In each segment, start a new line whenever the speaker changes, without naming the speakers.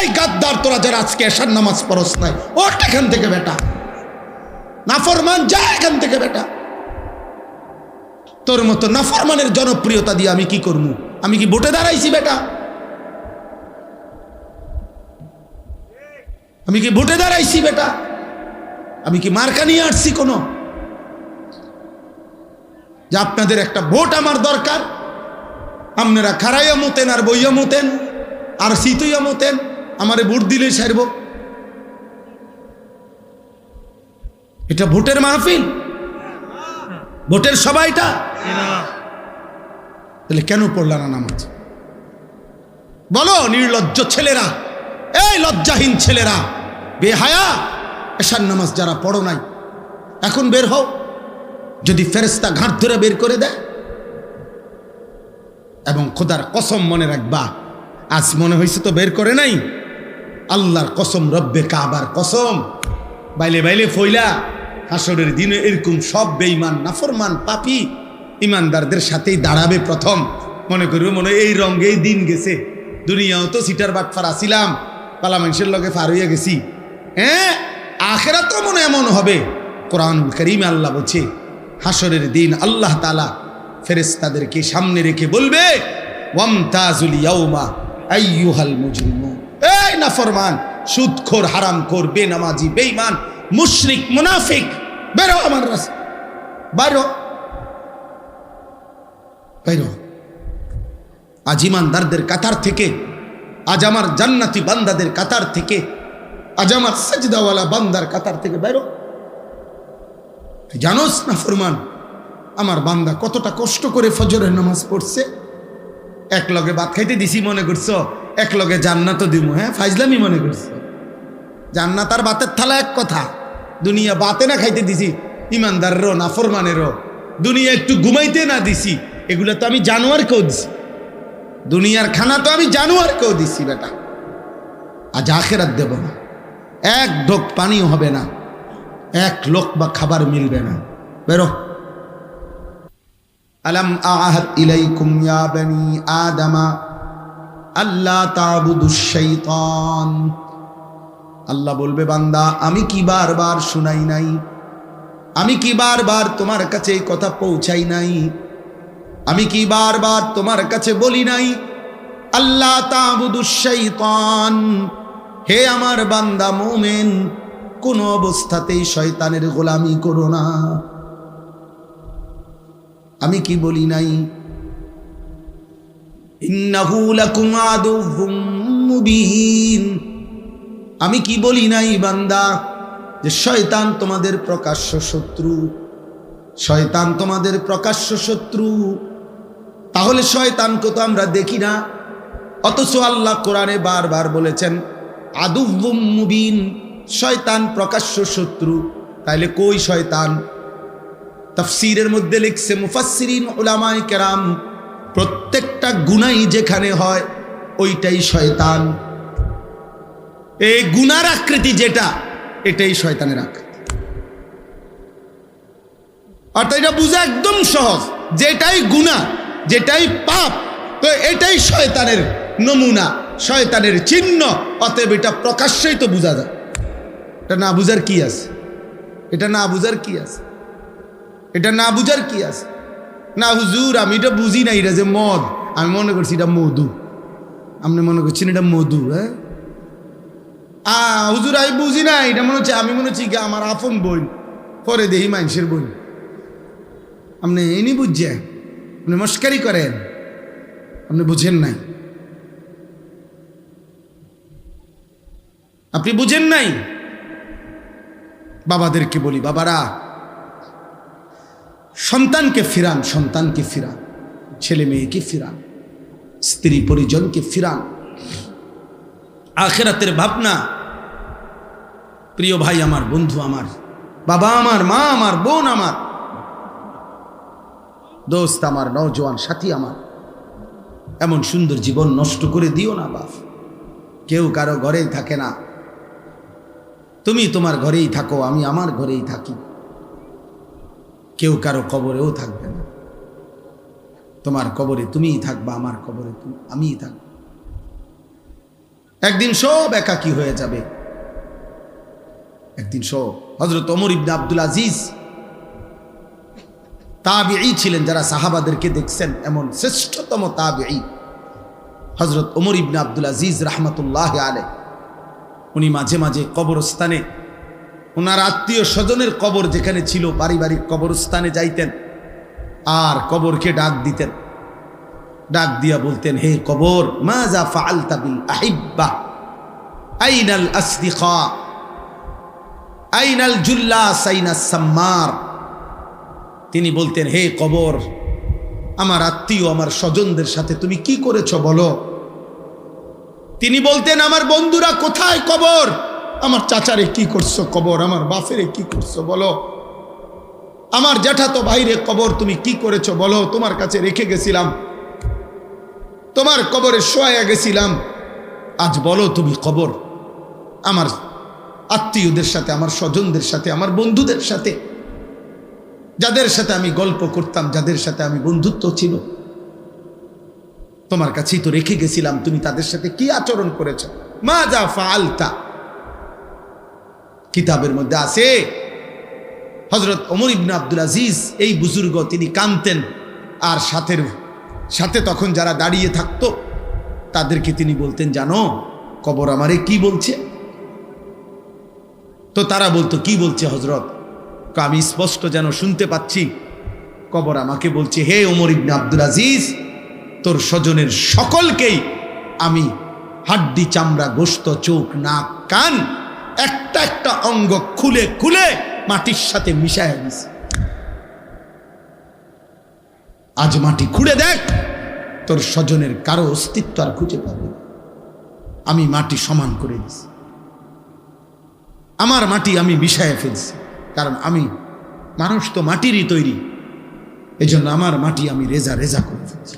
এই গাদ্দার, তোরা যারা আজকে এশার নামাজ পড়স নাই, ওঠ এখান থেকে বেটা, নাফরমান, যা এখান থেকে বেটা। তোর মতো নাফরমানের জনপ্রিয়তা দিয়ে আমি কি করবো? আমি কি ভোটে দাঁড়াইছি বেটা? আমি কি ভোটে দাঁড়াইছি বেটা? আমি কি মার্কা নিয়ে আসছি কোনো? যে আপনাদের একটা ভোট আমার দরকার, আপনারা খারাইয়া মতেন আর বইয়া মতেন আর শীতইয়া মতেন, আমারে ভোট দিলে সারব? এটা ভোটের মাহফিল? ভোটের সবাইটা? তাহলে কেন পড়লা না নামাজ? বলো নির্লজ্জ ছেলেরা, এই লজ্জাহীন ছেলেরা, বেহায়া, এশার নামাজ যারা পড়ো নাই, এখন বের হও। যদি ফেরেশতা ঘাট ধরে বের করে দেয়, এবং খোদার কসম মনে রাখবা, আজ মনে হয়েছে তো বের করে নাই, আল্লাহর কসম, রব্বে কাবার কসম, বাইলে বাইলে ফইলা হাসরের দিনে এরকম সব বেঈমান, নাফরমান, পাপী ইমানদারদের সাথেই দাঁড়াবে প্রথম। মনে করবে মনে এই রঙেই দিন গেছে, দুনিয়াও তো সিটার বাটফার আসিলাম, পালা মানুষের লগে ফার হইয়া গেছি। হ্যাঁ, আখেরাত তো মনে এমন হবে। কোরআনুল কারীমে আল্লাহ বলছে, হাসরের দিন আল্লাহ তাআলা ফেরেশতাদেরকে সামনে রেখে বলবে, ওয়ামতাজুল ইয়াউমা আইয়ুহাল মুজরিমুন, এই নাফরমান, সুদখোর, হারামখোর, বেনামাজি, বেঈমান, মুশরিক, মুনাফিক, বেরো আমার রাস্তা, বাইরো বাইরো। আজ ইমানদারদের কাতার থেকে, আজ আমার জান্নাতি বান্দাদের কাতার থেকে, আজ আমার সাজদাওয়ালা বান্দার কাতার থেকে বাইরো। জানোস না ফরমান, আমার বান্দা কতটা কষ্ট করে ফজরের নামাজ পড়ছে। এক লগে ভাত খাইতে দিছি মনে করছো এক লগে জান্নাতও দিব? হ্যাঁ, ফাইজলামি মনে করছো? জান্নাত আর বাতের থালা এক কথা। দুনিয়া বাতে না খাইতে দিছি ইমানদারেরও নাফরমানেরও, দুনিয়া একটু ঘুমাইতে না দিছি, এগুলো তো আমি জানোয়ারকেও দিছি। দুনিয়ার খানা তো আমি জানোয়ারকেও দিছি বেটা। আজ আখেরাত দেব না, এক ঢোক পানিও হবে না, এক লোকমা খাবার মিলবে না। বেরো। আলাম আহাদ ইলাইকুম ইয়া বনি আদমা আল্লা তা'বুদুশ শাইতান। আল্লাহ বলবে, বান্দা আমি কি বারবার শুনাই নাই? আমি কি বারবার তোমার কাছে এই কথা পৌঁছাই নাই? আমি কি বারবার তোমার কাছে বলি নাই আল্লাহ তা'বুদুশ শাইতান? হে আমার বান্দা মুমিন, কোন অবস্থাতেই শয়তানের গোলামি করো না। আমি কি বলি নাই? ইন্নাহু লাকুম আদুউম মুবিন। আমি কি বলি নাই বান্দা যে শয়তান তোমাদের প্রকাশ্য শত্রু? শয়তান তোমাদের প্রকাশ্য শত্রু। তাহলে শয়তানকে তো আমরা দেখি না, অথচ আল্লাহ কোরআনে বারবার বলেছেন আদুউম মুবিন, শয়তান প্রকাশ্য শত্রু। তাইলে কই শয়তান? তাফসীরের মধ্যে লিখছে মুফাসসিরিন উলামায়ে কেরাম, প্রত্যেকটা গুনাহ যেখানে হয় ওইটাই শয়তান। এই গুনার আকৃতি যেটা, এটাই শয়তানের আকৃতি। অর্থাৎ এটা বোঝা একদম সহজ, যেটাই গুনাহ, যেটাই পাপ, তো এটাই শয়তানের নমুনা, শয়তানের চিহ্ন। অতএব এটা প্রকাশ্যই তো বোঝা যায়। এটা না বুঝার কি আছে? এটা না বুঝার কি আছে? এটা না বুঝার কি আছে? না হুজুর আমি এটা বুঝি না, এটা যে মদ, আমি মনে করছি এটা মধু। আপনি মনে করছেন এটা মধু? হ্যাঁ হুজুর আমি বুঝি না, এটা মনে হচ্ছে, আমি মনে হচ্ছি আমার আপন বোন, পরে দেখি মানুষের বোন। আপনি এনি বুঝছেন, আপনি মস্কারি করেন, আপনি বুঝেন নাই, আপনি বুঝেন নাই। বাবাদেরকে বলি, বাবারা সন্তানকে ফিরান, সন্তানকে ফিরান, ছেলে মেয়েকে ফিরান, স্ত্রী পরিজনকে ফিরান। আখিরাতের ভাবনা। প্রিয় ভাই আমার, বন্ধু আমার, বাবা আমার, মা আমার, বোন আমার, দোস্ত আমার, নওজোয়ান সাথী আমার, এমন সুন্দর জীবন নষ্ট করে দিও না বাপ। কেউ কারো ঘরেই থাকে না, তুমি তোমার ঘরেই থাকো, আমি আমার ঘরেই থাকি। কেউ কারো কবরেও থাকবে না। তোমার কবরে তুমিই থাকবা, আমার কবরে আমিই থাকবো। একদিন সব একাকী হয়ে যাবে, একদিন সব। হযরত ওমর ইবনে আব্দুল আজিজ তাবিঈ ছিলেন, যারা সাহাবাদেরকে দেখছেন এমন শ্রেষ্ঠতম তাবিঈ হযরত ওমর ইবনে আব্দুল আজিজ রাহমাতুল্লাহি আলাইহি। উনি মাঝে মাঝে কবরস্থানে, ওনার আত্মীয় স্বজনের কবর যেখানে ছিল পারিবারিক কবরস্থানে যাইতেন আর কবরকে ডাক দিতেন। ডাক দিয়া বলতেন, হে কবর, মাযা ফাআলতা বিল আহিব্বা, আইনাল আসদিকা, আইনাল জুল্লাস, আইনাস সাম্মার। তিনি বলতেন, হে কবর, আমার আত্মীয় আমার স্বজনদের সাথে তুমি কি করেছো বলো। তিনি বলতেন, আমার বন্ধুরা কোথায় কবর, আমার চাচারে কি করছো কবর, আমার বাপেরে কি করছো বলো, আমার জ্যাঠাতো ভাইরে কবর তুমি কি করেছো বলো, তোমার কাছে রেখে গেছিলাম, তোমার কবরে শোয়া গেছিলাম, আজ বলো তুমি কবর। আমার আত্মীয়দের সাথে, আমার স্বজনদের সাথে, আমার বন্ধুদের সাথে, যাদের সাথে আমি গল্প করতাম, যাদের সাথে আমি বন্ধুত্ব ছিল, তোমার কাছেই তো রেখে গেছিলাম, তুমি তাদের সাথে কি আচরণ করেছ, মাযা ফাআলতা। কিতাবের মধ্যে আছে হযরত ওমর ইবনে আব্দুল আজিজ এই বুজুর্গ তিনি কাঁদতেন, আর সাথে তখন যারা দাঁড়িয়ে থাকতো তাদেরকে তিনি বলতেন, জানো কবর আমারে কি বলছে। তো তারা বলতো, কি বলছে হযরত? আমি স্পষ্ট যেন শুনতে পাচ্ছি, কবর আমাকে বলছে, হে ওমর ইবনে আব্দুল আজিজ, তোর স্বজনের সকলকেই আমি হাড্ডি চামড়া গোশত চোখ নাক কান একটা একটা অঙ্গ খুলে খুলে মাটির সাথে মিশায় দিছি। আজ মাটি খুঁড়ে দেখ, তোর স্বজনের কারো অস্তিত্ব আর খুঁজে পাবে না। আমি মাটি সমান করে দিছি, আমার মাটি আমি মিশায় ফেলছি, কারণ আমি মানুষ তো মাটিরই তৈরি, এজন্য আমার মাটি আমি রেজা রেজা করে ফেলছি।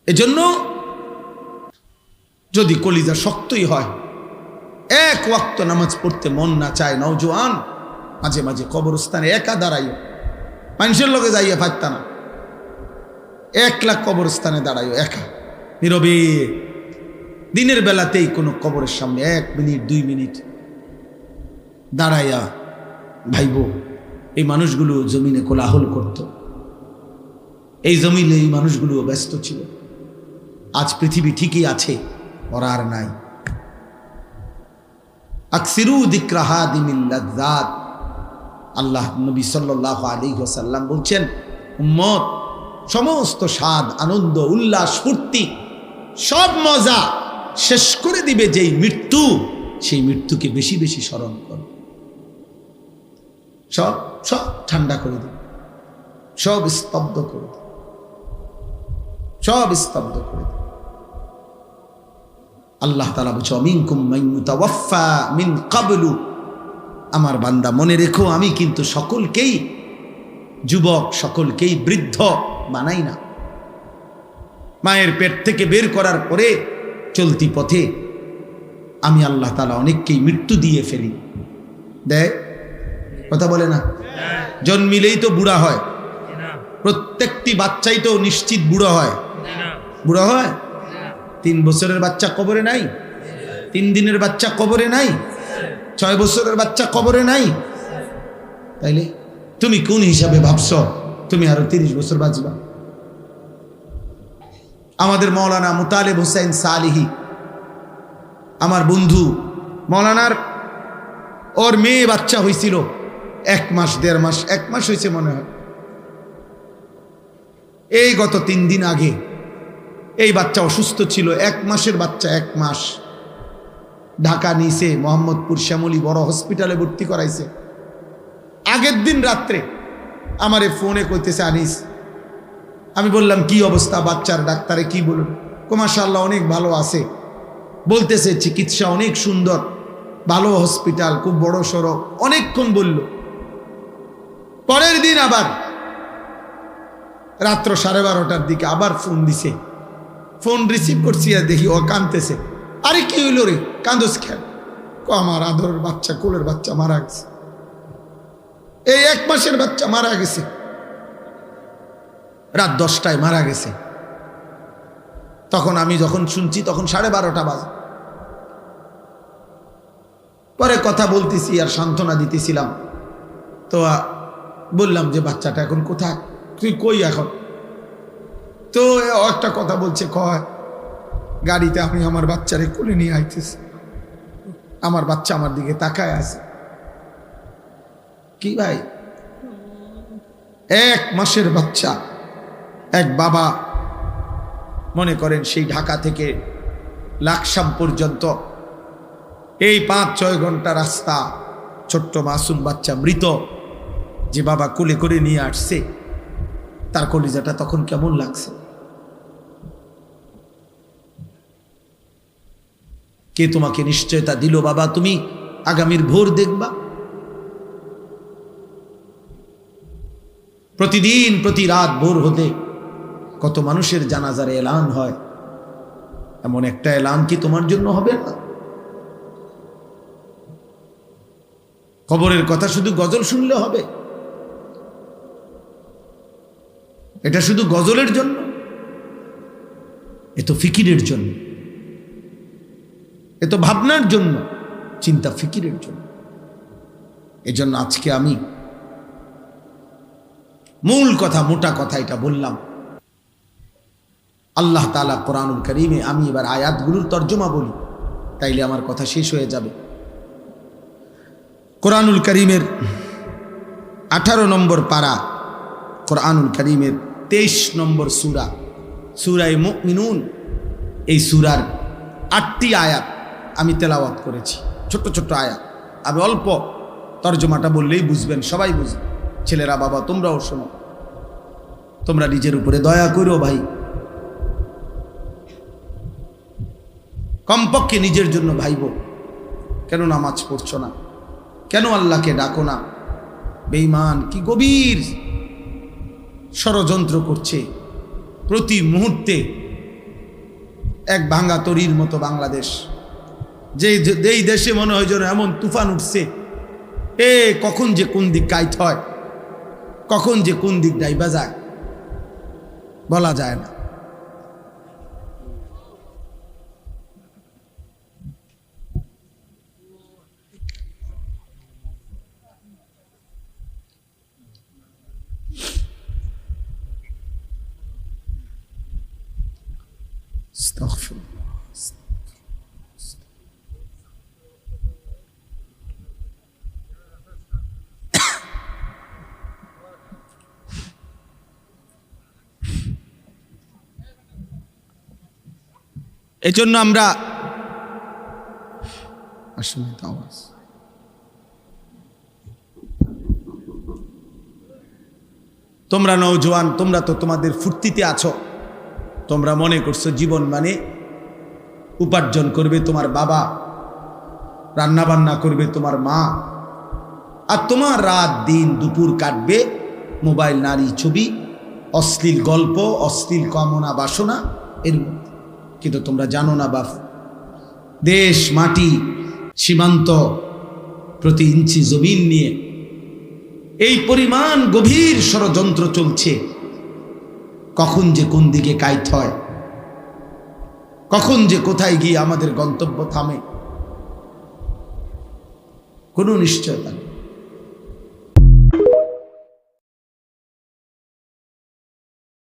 এজন্য যদি কলিজা শক্তই হয়, এক ওয়াক্ত নামাজ পড়তে মন না চায়, নওজোয়ান মাঝে মাঝে কবরস্থানে একা দাঁড়াইও, মানুষের লগে যাইয়া পারতা না, একলা কবরস্থানে দাঁড়াইও একা নীরবে, দিনের বেলাতেই কোনো কবরের সামনে 1 মিনিট 2 মিনিট দাঁড়াইয়া ভাইবো, এই মানুষগুলো জমিনে কোলাহল করত, এই জমিনে এই মানুষগুলো ব্যস্ত ছিল। আজ পৃথিবী ঠিকই আছে, ওরা আর নাই। আকসিরু যিকরা হাদিমিল লাযযাত, আল্লাহ নবী সাল্লাল্লাহু আলাইহি ওয়াসাল্লাম বলছেন, উম্মত সমস্ত স্বাদ আনন্দ উল্লাস ফুর্তি সব মজা শেষ করে দিবে যেই মৃত্যু, সেই মৃত্যুকে বেশি বেশি স্মরণ করো। সব সব ঠান্ডা করে দিবে, সব স্তব্ধ করে দিবে, সব স্তব্ধ করে দিবে। আল্লাহ তাআলা বলছে, মিনকুম মান ইউতাওয়াফা মিন ক্বাবলু, আমার বান্দা মনে রেখো, আমি কিন্তু সকলকেই যুবক, সকলকেই বৃদ্ধ বানাই না। মায়ের পেট থেকে বের করার পরে চলতি পথে আমি আল্লাহ তাআলা অনেককেই মৃত্যু দিয়ে ফেলি। দেয় কথা বলে না, জন্মিলেই তো বুড়া হয়, প্রত্যেকটি বাচ্চাই তো নিশ্চিত বুড়ো হয়, বুড়ো হয়। 3 বছরের বাচ্চা কবরে নাই, 3 দিনের বাচ্চা কবরে নাই, 6 বছরের বাচ্চা কবরে নাই। তাইলে তুমি কোন হিসাবে ভাবছো তুমি আরো 30 বছর বাঁচবা? আমাদের মৌলানা মুতালেব হোসেন সালিহি, আমার বন্ধু, মৌলানার ওর মেয়ে বাচ্চা হয়েছিল 1 মাস 1.5 মাস, 1 মাস হয়েছে মনে হয়। এই গত 3 দিন আগে এই বাচ্চা অসুস্থ ছিল, 1 মাসের বাচ্চা, 1 মাস। ঢাকা নিয়েছে, মোহাম্মদপুর শ্যামলী বড় হসপিটালে ভর্তি করাইছে। আগের দিন রাত্রে আমারে ফোনে কইতেছে, আনিস, আমি বললাম কি অবস্থা বাচ্চার, ডাক্তারে কি বলুন? মাশাআল্লাহ অনেক ভালো আছে, বলতেছে চিকিৎসা অনেক সুন্দর, ভালো হসপিটাল, খুব বড় সড়ো, অনেকক্ষণ বলল। পরের দিন আবার রাত্র 12:30টার দিকে আবার ফোন দিছে, ফোন রিসিভ করছি আর দেখি ও কাঁদতেছে। আরে কি হইল রে, কান্দোস খেল? আমার আদরের বাচ্চা, কোলের বাচ্চা মারা গেছে, এই 1 মাসের বাচ্চা মারা গেছে, রাত 10টায় মারা গেছে। তখন আমি যখন শুনছি তখন 12:30 বাজে। পরে কথা বলতেছি আর সান্ত্বনা দিতেছিলাম, তো বললাম যে বাচ্চাটা এখন কোথায়, তুই কই এখন? তো একটা কথা বলছে, কয় গাড়িতে আমি আমার বাচ্চারে কোলে নিয়ে আইতেছি, আমার বাচ্চা আমার দিকে তাকায় আছে। কি ভাই, 1 মাসের বাচ্চা, এক বাবা মনে করেন সেই ঢাকা থেকে লাকসাম পর্যন্ত এই 5-6 ঘন্টা রাস্তা, ছোট্ট মাসুম বাচ্চা মৃত, যে বাবা কোলে করে নিয়ে আসছে, তার কলিজাটা তখন কেমন লাগছে? কে তোমাকে নিশ্চয়তা দিল বাবা তুমি আগামীর ভোর দেখবা? প্রতিদিন প্রতি রাত ভোর হতে কত মানুষের জানাজার এলান হয়, এমন একটা এলান কি তোমার জন্য হবে না? কবরের কথা শুধু গজল শুনলে হবে? এটা শুধু গজলের জন্য? এ তো ফিকিরের জন্য, এ তো ভাবনার জন্য, চিন্তা ফিকিরের জন্য। এজন্য আজকে আমি মূল কথা, মোটা কথা এটা বললাম। আল্লাহ তাআলা কোরআনুল কারীমে, আমি এবার আয়াতগুলোর তর্জমা বলি, তাইলে আমার কথা শেষ হয়ে যাবে। কোরআনুল কারীমের 18 নম্বর পারা, কোরআনুল কারীমের 23 নম্বর সূরা, সূরায়ে মুমিনুন। এই সূরার 8টি আয়াত আমি তেলাওয়াত করেছি, ছোট্ট ছোট্ট আয়াত। আমি অল্প তর্জমাটা বললেই বুঝবেন, সবাই বুঝবে। ছেলেরা, বাবা, তোমরাও শোনো, তোমরা নিজের উপরে দয়া করো ভাই, কমপক্ষে নিজের জন্য ভাইবো। কেন নামাজ পড়ছো না? কেন আল্লাহকে ডাকো না? বেঈমান কি গভীর ষড়যন্ত্র করছে প্রতি মুহূর্তে। এক ভাঙা তরির মতো বাংলাদেশ, যেই দেশে মনে হয় যেন এমন তুফান উঠছে, কখন যে কোন দিক কাইট হয়, কখন যে কোন দিক ডাইবা যায় বলা যায় না। এজন্য আমরা আসলে আওয়াজ, তোমরা নওজোয়ান, তোমরা তো তোমাদের ফুর্তিতে আছো। তোমরা মনে করছো জীবন মানে উপার্জন করবে তোমার বাবা, রান্না বান্না করবে তোমার মা, আর তোমার রাত দিন দুপুর কাটবে মোবাইল, নারী, ছবি, অশ্লীল গল্প, অশ্লীল কামনা বাসনা এর মধ্যে। কিন্তু তোমরা জানো না বাপ, দেশ, মাটি, সীমান্ত, প্রতি ইঞ্চি জমিন নিয়ে এই পরিমাণ গভীর ষড়যন্ত্র চলছে। কখন যে কোন দিকে কাইত হয়, কখন যে কোথায় গিয়ে আমাদের গন্তব্য থামে, কোনো নিশ্চয়তা নেই।